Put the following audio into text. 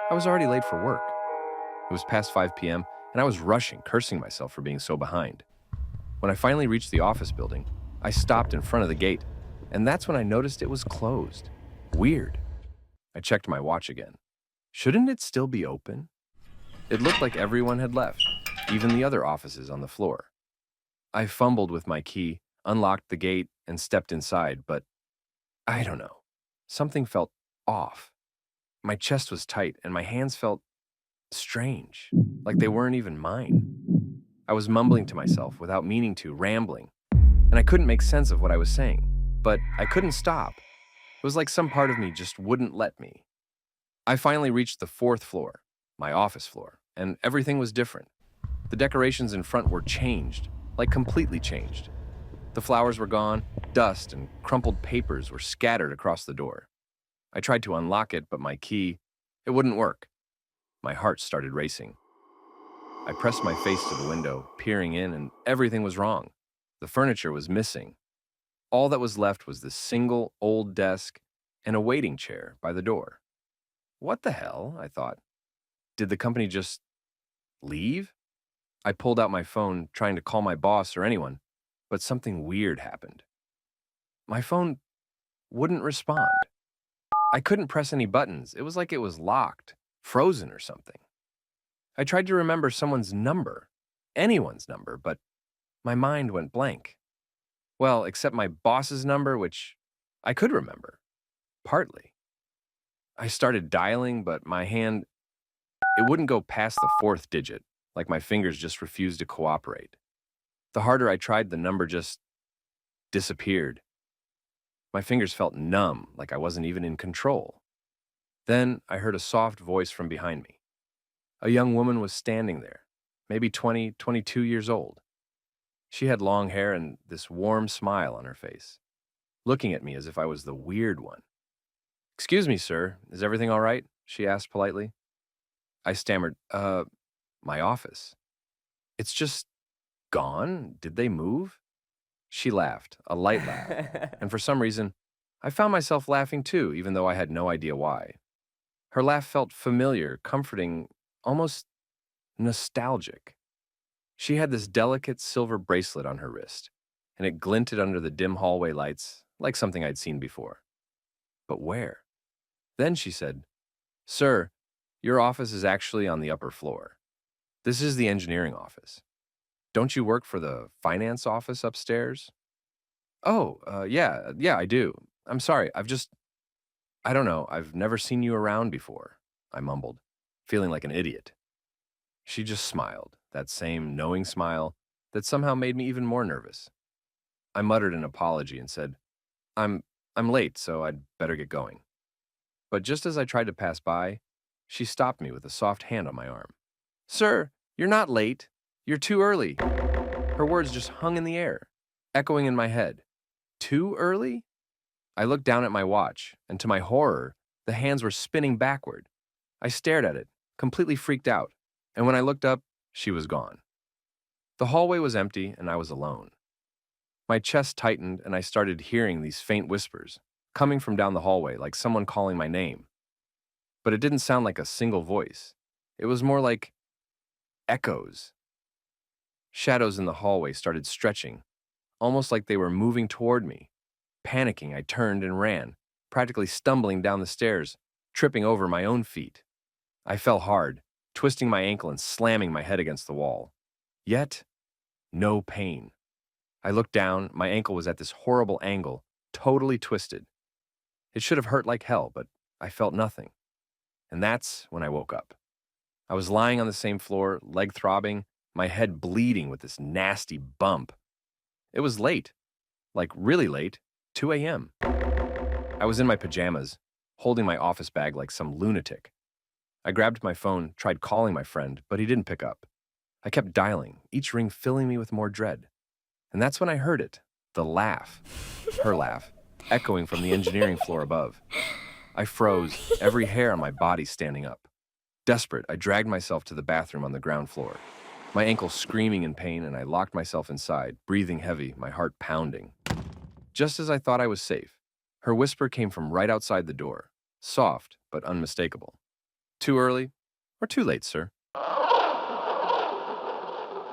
I was already late for work. It was past 5 p.m., and I was rushing, cursing myself for being so behind. When I finally reached the office building, I stopped in front of the gate, and that's when I noticed it was closed. Weird. I checked my watch again. Shouldn't it still be open? It looked like everyone had left, even the other offices on the floor. I fumbled with my key, unlocked the gate, and stepped inside, but I don't know. Something felt off. My chest was tight, and my hands felt strange, like they weren't even mine. I was mumbling to myself without meaning to, rambling, and I couldn't make sense of what I was saying, but I couldn't stop. It was like some part of me just wouldn't let me. I finally reached the fourth floor, my office floor, and everything was different. The decorations in front were changed, like completely changed. The flowers were gone, dust and crumpled papers were scattered across the door. I tried to unlock it, but my key, it wouldn't work. My heart started racing. I pressed my face to the window, peering in, and everything was wrong. The furniture was missing. All that was left was this single old desk and a waiting chair by the door. What the hell? I thought. Did the company just leave? I pulled out my phone, trying to call my boss or anyone, but something weird happened. My phone wouldn't respond. I couldn't press any buttons. It was like it was locked, frozen or something. I tried to remember someone's number, anyone's number, but my mind went blank. Well, except my boss's number, which I could remember, partly. I started dialing, but my hand, it wouldn't go past the fourth digit, like my fingers just refused to cooperate. The harder I tried, the number just disappeared. My fingers felt numb, like I wasn't even in control. Then I heard a soft voice from behind me. A young woman was standing there, maybe 20, 22 years old. She had long hair and this warm smile on her face, looking at me as if I was the weird one. "Excuse me, sir, is everything all right?" she asked politely. I stammered, my office. It's just gone? Did they move?" She laughed, a light laugh, and for some reason, I found myself laughing too, even though I had no idea why. Her laugh felt familiar, comforting, almost nostalgic. She had this delicate silver bracelet on her wrist, and it glinted under the dim hallway lights like something I'd seen before. But where? Then she said, "Sir, your office is actually on the upper floor. This is the engineering office. Don't you work for the finance office upstairs?" "Oh, yeah, I do. I'm sorry, I don't know, I've never seen you around before," I mumbled, feeling like an idiot. She just smiled, that same knowing smile that somehow made me even more nervous. I muttered an apology and said, I'm late, so I'd better get going." But just as I tried to pass by, she stopped me with a soft hand on my arm. "Sir, you're not late. You're too early." Her words just hung in the air, echoing in my head. Too early? I looked down at my watch, and to my horror, the hands were spinning backward. I stared at it, completely freaked out, and when I looked up, she was gone. The hallway was empty, and I was alone. My chest tightened, and I started hearing these faint whispers, coming from down the hallway like someone calling my name. But it didn't sound like a single voice. It was more like echoes. Shadows in the hallway started stretching, almost like they were moving toward me. Panicking, I turned and ran, practically stumbling down the stairs, tripping over my own feet. I fell hard, twisting my ankle and slamming my head against the wall. Yet, no pain. I looked down, my ankle was at this horrible angle, totally twisted. It should have hurt like hell, but I felt nothing. And that's when I woke up. I was lying on the same floor, leg throbbing, my head bleeding with this nasty bump. It was late, like really late, 2 a.m. I was in my pajamas, holding my office bag like some lunatic. I grabbed my phone, tried calling my friend, but he didn't pick up. I kept dialing, each ring filling me with more dread. And that's when I heard it, the laugh, her laugh, echoing from the engineering floor above. I froze, every hair on my body standing up. Desperate, I dragged myself to the bathroom on the ground floor. My ankle screaming in pain, and I locked myself inside, breathing heavy, my heart pounding. Just as I thought I was safe, her whisper came from right outside the door, soft but unmistakable. Too early or too late, sir?